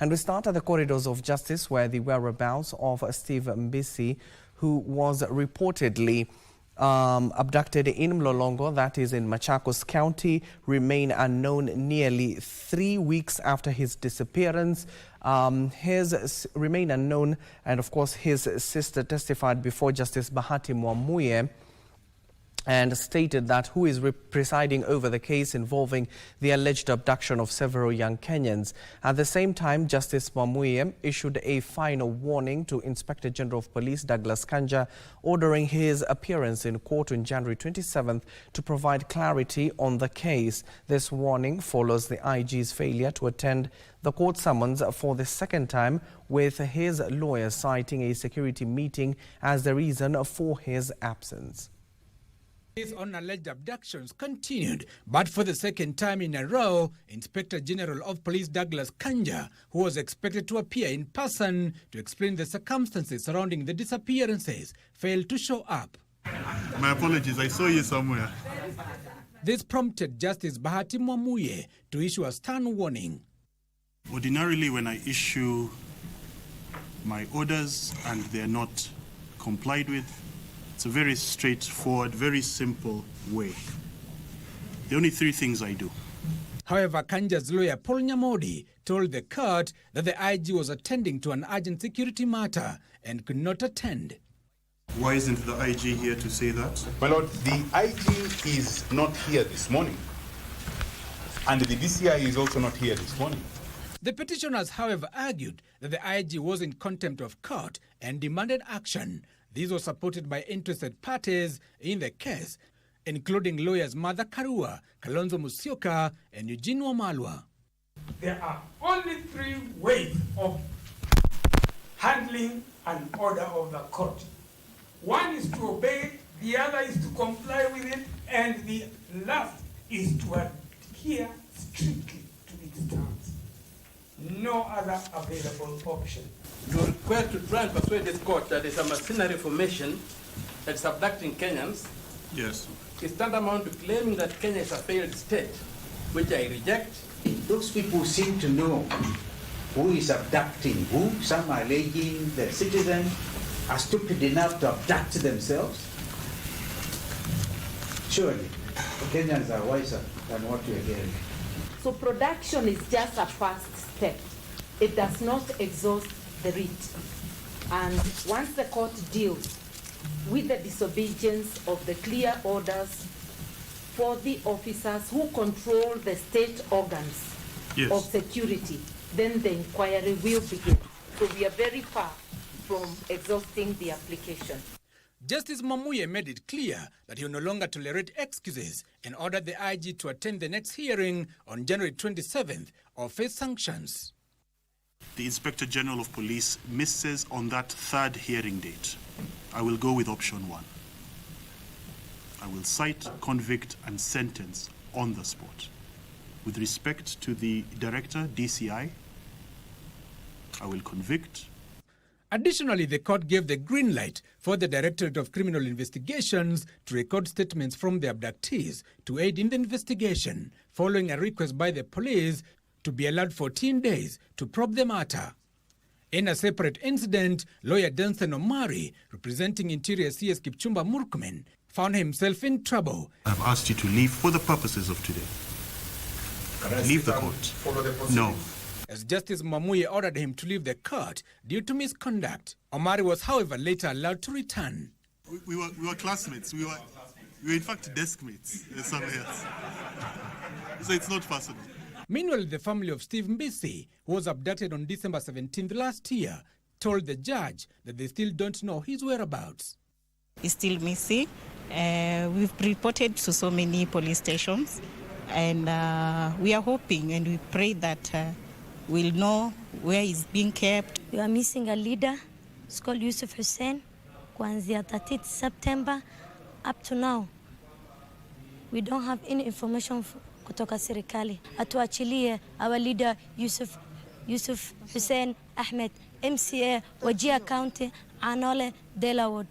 And we start at the corridors of justice, where the whereabouts of Steve Mbisi, who was reportedly abducted in Mlolongo, that is in Machakos County, remain unknown nearly 3 weeks after his disappearance. Remain unknown, and of course his sister testified before Justice Bahati Mwamuye and stated that who is presiding over the case involving the alleged abduction of several young Kenyans. At the same time, Justice Mwamuye issued a final warning to Inspector General of Police Douglas Kanja, ordering his appearance in court on January 27th to provide clarity on the case. This warning follows the IG's failure to attend the court summons for the second time, with his lawyer citing a security meeting as the reason for his absence. On alleged abductions continued, but for the second time in a row, Inspector General of Police Douglas Kanja, who was expected to appear in person to explain the circumstances surrounding the disappearances, failed to show up. My apologies, I saw you somewhere. This prompted Justice Bahati Mwamuye to issue a stern warning. Ordinarily, when I issue my orders and they are not complied with, it's a very straightforward, very simple way. The only 3 things I do. However, Kanja's lawyer Paul Nyamodi told the court that the IG was attending to an urgent security matter and could not attend. Why isn't the IG here to say that? My lord, the IG is not here this morning, and the DCI is also not here this morning. The petitioners, however, argued that the IG was in contempt of court and demanded action. These were supported by interested parties in the case, including lawyers Martha Karua, Kalonzo Musyoka, and Eugene Wamalwa. There are only 3 ways of handling an order of the court. One is to obey it, the other is to comply with it, and the last is to adhere strictly to its terms. No other available option. You are required to try and persuade this court that it's a mercenary formation that is abducting Kenyans. Yes. It's tantamount to claiming that Kenya is a failed state, which I reject. Those people seem to know who is abducting who. Some are alleging the citizens are stupid enough to abduct themselves. Surely, Kenyans are wiser than what we are hearing. So production is just a first step. It does not exhaust the writ. And once the court deals with the disobedience of the clear orders for the officers who control the state organs of security, then the inquiry will begin. So we are very far from exhausting the application. Justice Mwamuye made it clear that he will no longer tolerate excuses and ordered the IG to attend the next hearing on January 27th or face sanctions. The Inspector General of Police misses on that 3rd hearing date. I will go with option 1. I will cite, convict, and sentence on the spot. With respect to the Director, DCI, I will convict. Additionally, the court gave the green light for the Directorate of Criminal Investigations to record statements from the abductees to aid in the investigation, following a request by the police to be allowed 14 days to probe the matter. In a separate incident, lawyer Dunstan Omari, representing Interior CS Kipchumba Murkomen, found himself in trouble. I've asked you to leave for the purposes of today. Leave the court. No. As Justice Mwamuye ordered him to leave the court due to misconduct. Omari was, however, later allowed to return. We were classmates. We were in fact desk mates. Something else. So it's not personal. Meanwhile, the family of Steve Mbisi, who was abducted on December 17th last year, told the judge that they still don't know his whereabouts. He's still missing. We've reported to so many police stations, and we are hoping and we pray that we'll know where he's being kept. We are missing a leader. It's called Yusuf Hussein. Kuanzia 30th September up to now, we don't have any information kutoka serikali. Atuachilie our leader Yusuf Hussein Ahmed, MCA, Wajir County, Anole, Delaware.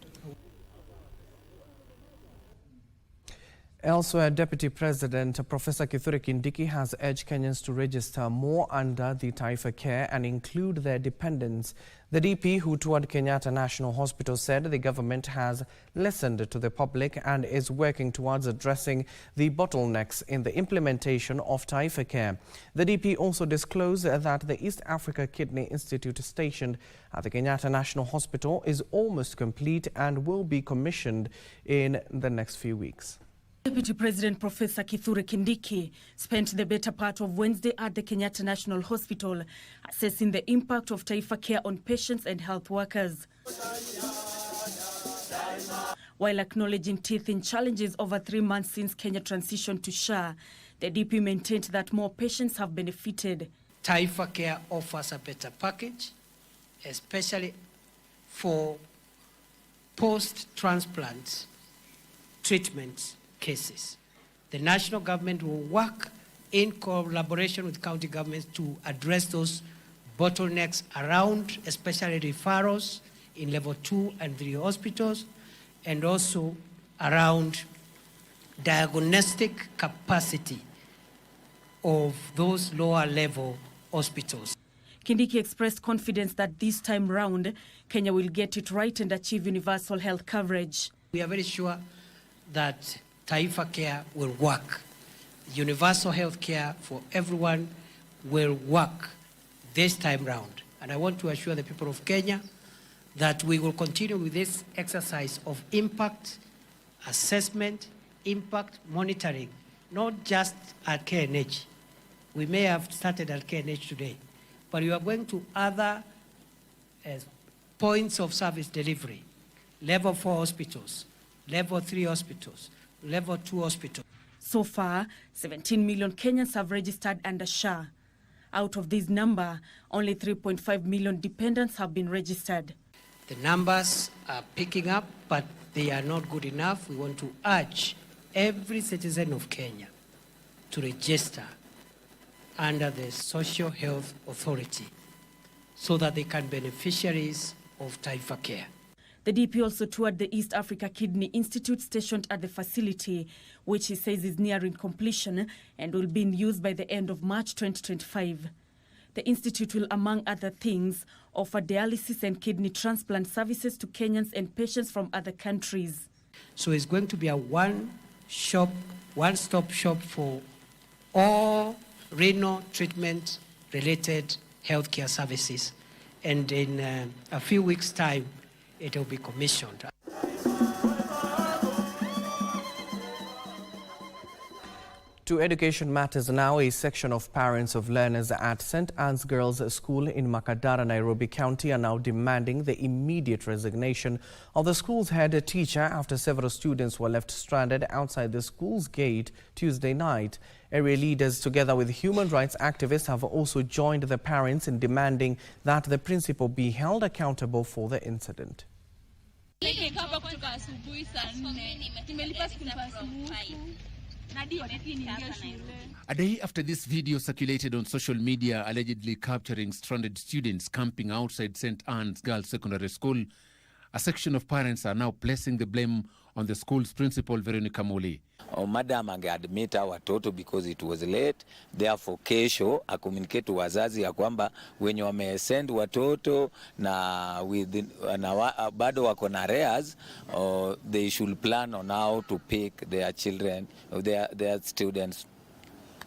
Elsewhere, Deputy President Professor Kithure Kindiki has urged Kenyans to register more under the Taifa Care and include their dependents. The DP, who toured Kenyatta National Hospital, said the government has listened to the public and is working towards addressing the bottlenecks in the implementation of Taifa Care. The DP also disclosed that the East Africa Kidney Institute stationed at the Kenyatta National Hospital is almost complete and will be commissioned in the next few weeks. Deputy President Professor Kithure Kindiki spent the better part of Wednesday at the Kenyatta National Hospital assessing the impact of Taifa Care on patients and health workers. While acknowledging teething challenges over 3 months since Kenya transitioned to SHA, the DP maintained that more patients have benefited. Taifa Care offers a better package, especially for post-transplant treatment cases. The national government will work in collaboration with county governments to address those bottlenecks around, especially referrals in level 2 and 3 hospitals, and also around diagnostic capacity of those lower level hospitals. Kindiki expressed confidence that this time round, Kenya will get it right and achieve universal health coverage. We are very sure that Taifa Care will work. Universal health care for everyone will work this time round. And I want to assure the people of Kenya that we will continue with this exercise of impact assessment, impact monitoring, not just at KNH. We may have started at KNH today, but we are going to other points of service delivery, level 4 hospitals, level 3 hospitals, level 2 hospitals. So far, 17 million Kenyans have registered under SHA. Out of this number, only 3.5 million dependents have been registered. The numbers are picking up, but they are not good enough. We want to urge every citizen of Kenya to register under the Social Health Authority so that they can be beneficiaries of Taifa Care. The DP also toured the East Africa Kidney Institute stationed at the facility, which he says is nearing completion and will be in use by the end of March 2025. The institute will, among other things, offer dialysis and kidney transplant services to Kenyans and patients from other countries. So it's going to be a one-stop shop for all renal treatment-related healthcare services. And in a few weeks' time, it will be commissioned. To education matters now, a section of parents of learners at St. Anne's Girls School in Makadara, Nairobi County are now demanding the immediate resignation of the school's head teacher after several students were left stranded outside the school's gate Tuesday night. Area leaders, together with human rights activists, have also joined the parents in demanding that the principal be held accountable for the incident. A day after this video circulated on social media allegedly capturing stranded students camping outside St. Anne's Girls Secondary School, a section of parents are now placing the blame on the school's principal, Veronica Muli. Madam angeadmit watoto because it was late, therefore kesho communicate to wazazi ya kwamba wenye wamesend watoto na bado wako na arrears, they should plan on how to pick their children, their students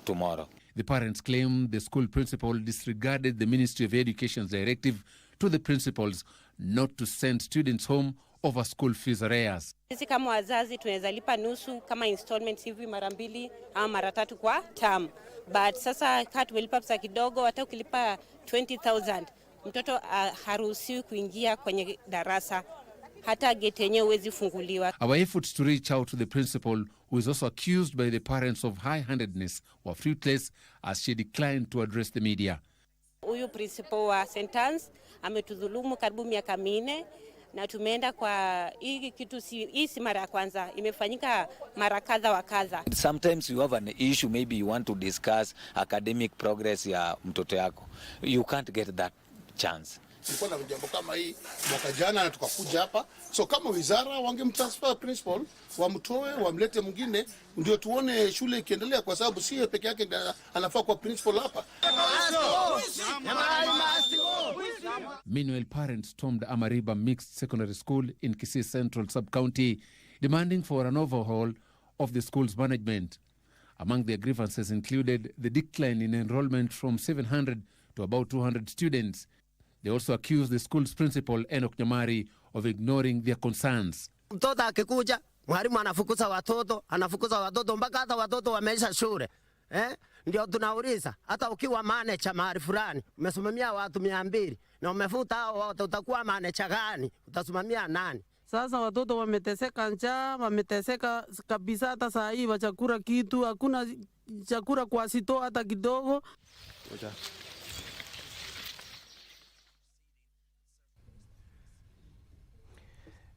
tomorrow. The parents claim the school principal disregarded the Ministry of Education's directive to the principals not to send students home over school fees arrears. Sisi kama wazazi tunaweza lipa nusu kama installments hivi mara 2 au mara 3 kwa term. But sasa kama tumelipa pesa kidogo, hata ukilipa 20,000, mtoto haruhusiwi kuingia kwenye darasa, hata gate yenyewe huwezi funguliwa. Our efforts to reach out to the principal, who is also accused by the parents of high-handedness, were fruitless as she declined to address the media. Huyu principal wa St. Anne's ametudhulumu karibu miaka 4. Na tumeenda kwa hii kitu hii si mara ya kwanza, imefanyika mara kadha wa kadha. Sometimes you have an issue, maybe you want to discuss academic progress ya mtoto yako. You can't get that chance. tulikuwa na jambo kama hii mwaka jana na tukakuja hapa. So kama wizara wangemtransfer principal, wamtoe wamlete mwingine, ndio tuone shule ikiendelea, kwa sababu si yeye peke yake anafaa kuwa principal hapa. Meanwhile, parents stormed Amariba Mixed Secondary School in Kisii Central Sub-County, demanding for an overhaul of the school's management. Among their grievances included the decline in enrollment from 700 to about 200 students. They also accused the school's principal, Enoch Nyamari, of ignoring their concerns. Mtoto akikuja, mwalimu anafukuza watoto mpaka hata watoto wameisha shule. Ndio tunauliza, hata ukiwa manager mahali fulani, umesimamia watu 200 na umefuta hao wote, utakuwa manager gani? Utasimamia nani? Sasa watoto wameteseka njaa, wameteseka kabisa, hata saa hii wachakula kitu, hakuna chakula kwa sito hata kidogo.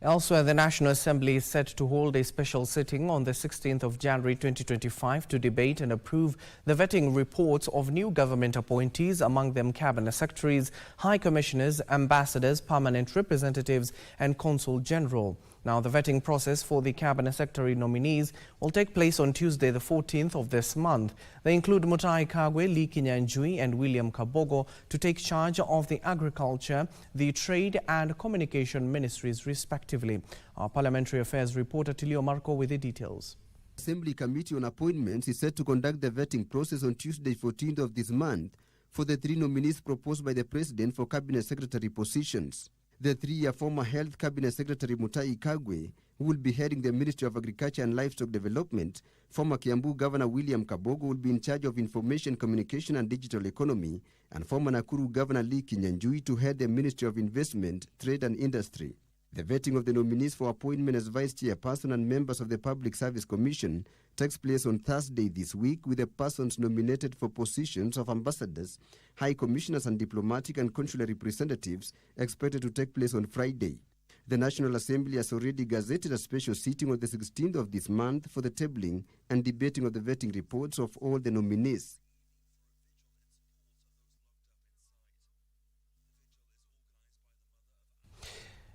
Elsewhere, the National Assembly is set to hold a special sitting on the 16th of January 2025 to debate and approve the vetting reports of new government appointees, among them cabinet secretaries, high commissioners, ambassadors, permanent representatives and consul general. Now, the vetting process for the cabinet secretary nominees will take place on Tuesday, the 14th of this month. They include Mutahi Kagwe, Lee Kinyanjui and William Kabogo to take charge of the agriculture, the trade and communication ministries, respectively. Our parliamentary affairs reporter Tilio Marco with the details. Assembly Committee on Appointments is set to conduct the vetting process on Tuesday, 14th of this month, for the 3 nominees proposed by the President for cabinet secretary positions. The 3-year former Health Cabinet Secretary Mutahi Kagwe, who will be heading the Ministry of Agriculture and Livestock Development, former Kiambu Governor William Kabogo will be in charge of Information, Communication and Digital Economy, and former Nakuru Governor Lee Kinyanjui to head the Ministry of Investment, Trade and Industry. The vetting of the nominees for appointment as Vice Chairperson and members of the Public Service Commission takes place on Thursday this week, with the persons nominated for positions of ambassadors, high commissioners and diplomatic and consular representatives expected to take place on Friday. The National Assembly has already gazetted a special sitting on the 16th of this month for the tabling and debating of the vetting reports of all the nominees.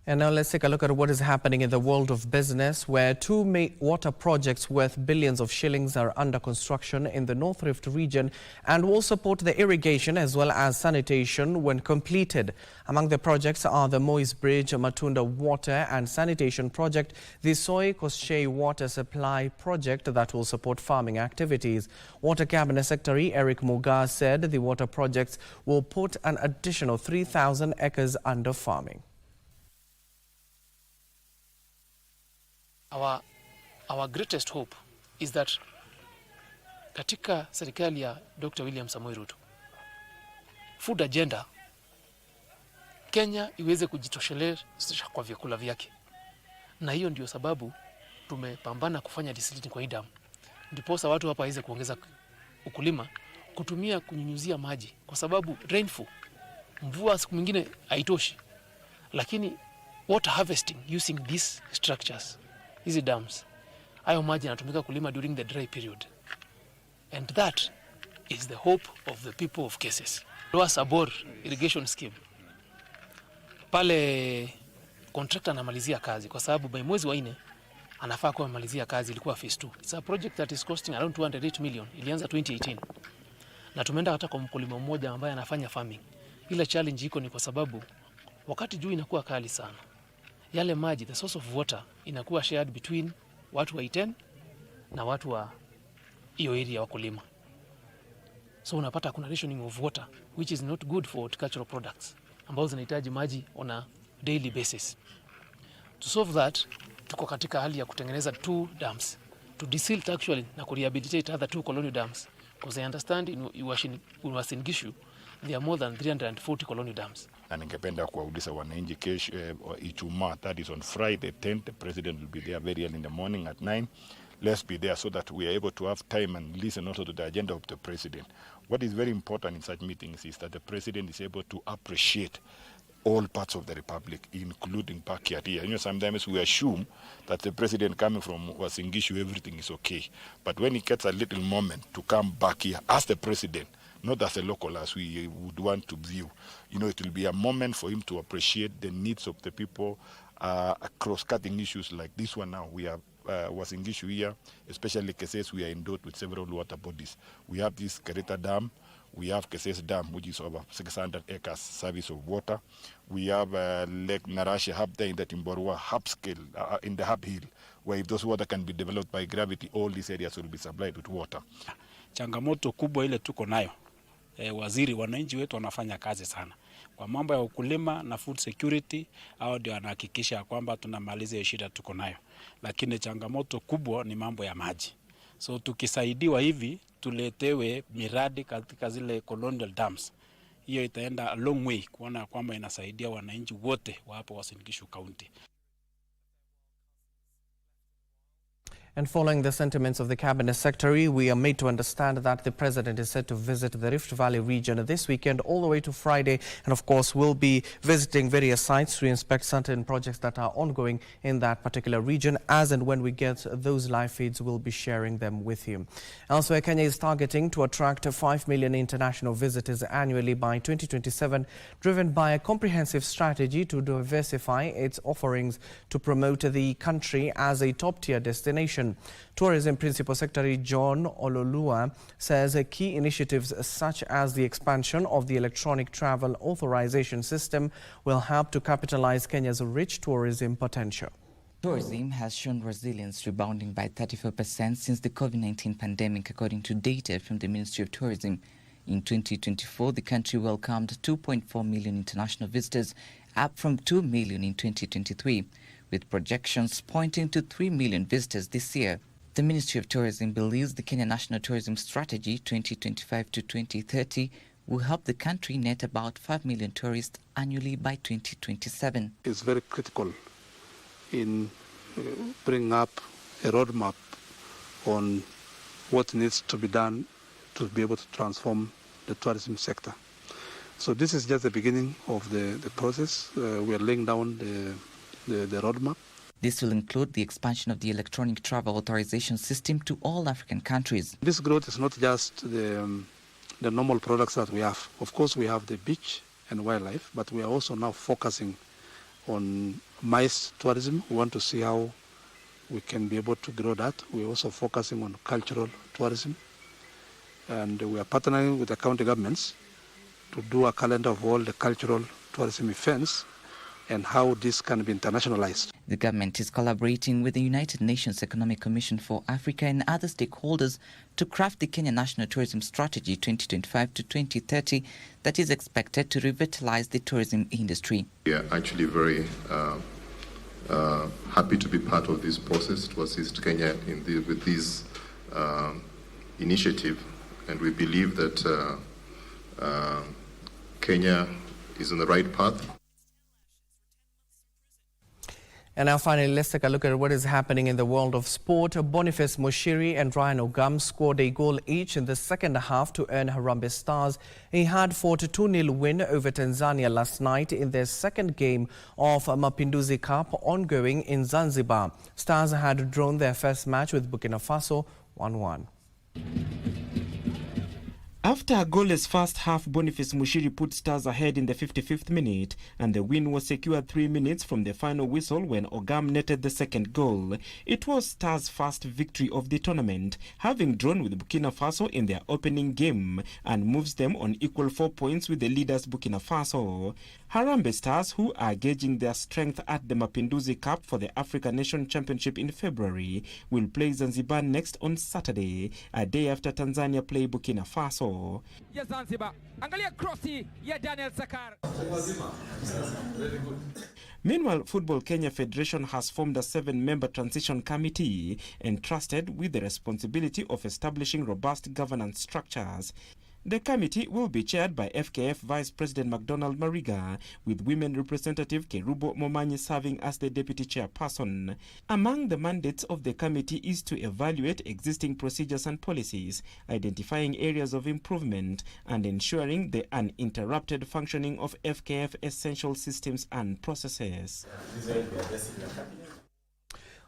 And now let's take a look at what is happening in the world of business, where 2 water projects worth billions of shillings are under construction in the North Rift region and will support the irrigation as well as sanitation when completed. Among the projects are the Moise Bridge, Matunda Water and Sanitation Project, the Soy Koshei Water Supply Project that will support farming activities. Water Cabinet Secretary Eric Muga said the water projects will put an additional 3,000 acres under farming. Our greatest hope is that katika serikali ya Dr. William Samoei Ruto, food agenda, Kenya iweze kujitosheleza kwa vyakula vyake. Na hiyo ndio sababu tumepambana kufanya desalination kwa hii damu. Ndiposa watu hapa waweze kuongeza ukulima, kutumia kunyunyuzia maji, kwa sababu rainfall, mvua siku mwingine haitoshi. Lakini water harvesting using these structures, hizi dams, hayo maji yanatumika kulima during the dry period. And that is the hope of the people of Keses. Lower Sabor irrigation scheme, pale contractor anamalizia kazi, kwa sababu by mwezi wa 4 anafaa kuwa amalizia kazi, ilikuwa phase 2. It's a project that is costing around 208 million. Ilianza 2018. Na tumeenda hata kwa mkulima mmoja ambaye anafanya farming. Ile challenge iko ni kwa sababu wakati juu inakuwa kali sana, yale maji, the source of water, inakuwa shared between watu wa Iten na watu wa hiyo area wakulima. So unapata kuna rationing of water which is not good for horticultural products ambazo zinahitaji maji on a daily basis. To solve that, tuko katika hali ya kutengeneza 2 dams to desilt actually na kurehabilitate other 2 colonial dams, because I understand in Uasin Gishu there are more than 340 colonial dams. Na ningependa kuwauliza wananchi kesho Ijumaa, that is on Friday 10th, the president will be there very early in the morning at 9. Let's be there so that we are able to have time and listen also to the agenda of the president. What is very important in such meetings is that the president is able to appreciate all parts of the republic, including backyard here. You know, sometimes we assume that the president coming from Uasin Gishu, everything is okay. But when he gets a little moment to come back here as the president not as a local as we would want to view. It will be a moment for him to appreciate the needs of the people across cutting issues like this one now. We have was in issue here, especially cases we are endowed with several water bodies. We have this Kereta Dam, we have Keses Dam, which is over 600 acres service of water. We have Lake Narashe Hub there in the Timborwa hub scale, in the hub hill, where if those water can be developed by gravity, all these areas will be supplied with water. Changamoto kubwa ile tuko nayo, waziri, wananchi wetu wanafanya kazi sana kwa mambo ya ukulima na food security, au ndio anahakikisha kwamba tunamaliza hiyo shida tuko nayo, lakini changamoto kubwa ni mambo ya maji. So tukisaidiwa hivi tuletewe miradi katika zile colonial dams, hiyo itaenda a long way kuona kwamba inasaidia wananchi wote wa hapo Uasin Gishu County. And following the sentiments of the Cabinet Secretary, we are made to understand that the President is set to visit the Rift Valley region this weekend all the way to Friday, and of course will be visiting various sites to inspect certain projects that are ongoing in that particular region. As and when we get those live feeds, we'll be sharing them with you. Elsewhere, Kenya is targeting to attract 5 million international visitors annually by 2027, driven by a comprehensive strategy to diversify its offerings to promote the country as a top-tier destination. Tourism Principal Secretary John Ololua says key initiatives such as the expansion of the electronic travel authorization system will help to capitalize Kenya's rich tourism potential. Tourism has shown resilience, rebounding by 34% since the COVID-19 pandemic, according to data from the Ministry of Tourism. In 2024, the country welcomed 2.4 million international visitors, up from 2 million in 2023. With projections pointing to 3 million visitors this year. The Ministry of Tourism believes the Kenya National Tourism Strategy 2025 to 2030 will help the country net about 5 million tourists annually by 2027. It's very critical in bringing up a roadmap on what needs to be done to be able to transform the tourism sector. So this is just the beginning of the process. We are laying down the roadmap. This will include the expansion of the electronic travel authorization system to all African countries. This growth is not just the normal products that we have. Of course, we have the beach and wildlife, but we are also now focusing on MICE tourism. We want to see how we can be able to grow that. We're also focusing on cultural tourism. And we are partnering with the county governments to do a calendar of all the cultural tourism events and how this can be internationalized. The government is collaborating with the United Nations Economic Commission for Africa and other stakeholders to craft the Kenya National Tourism Strategy 2025 to 2030 that is expected to revitalize the tourism industry. We are actually very happy to be part of this process to assist Kenya with this initiative, and we believe that Kenya is on the right path. And now finally, let's take a look at what is happening in the world of sport. Boniface Moshiri and Ryan Ogam scored a goal each in the second half to earn Harambee Stars a hard-fought 2-0 win over Tanzania last night in their second game of Mapinduzi Cup ongoing in Zanzibar. Stars had drawn their first match with Burkina Faso 1-1. After a goalless first half, Boniface Moshiri put Stars ahead in the 55th minute, and the win was secured 3 minutes from the final whistle when Ogam netted the second goal. It was Stars' first victory of the tournament, having drawn with Burkina Faso in their opening game, and moves them on equal 4 points with the leaders Burkina Faso. Harambee Stars, who are gauging their strength at the Mapinduzi Cup for the Africa Nation Championship in February, will play Zanzibar next on Saturday, a day after Tanzania play Burkina Faso. Ya Zanzibar. Angalia crossi ya Daniel Sakar. Meanwhile, Football Kenya Federation has formed a 7-member transition committee entrusted with the responsibility of establishing robust governance structures. The committee will be chaired by FKF Vice President McDonald Mariga, with Women Representative Kerubo Momanyi serving as the deputy chairperson. Among the mandates of the committee is to evaluate existing procedures and policies, identifying areas of improvement, and ensuring the uninterrupted functioning of FKF essential systems and processes.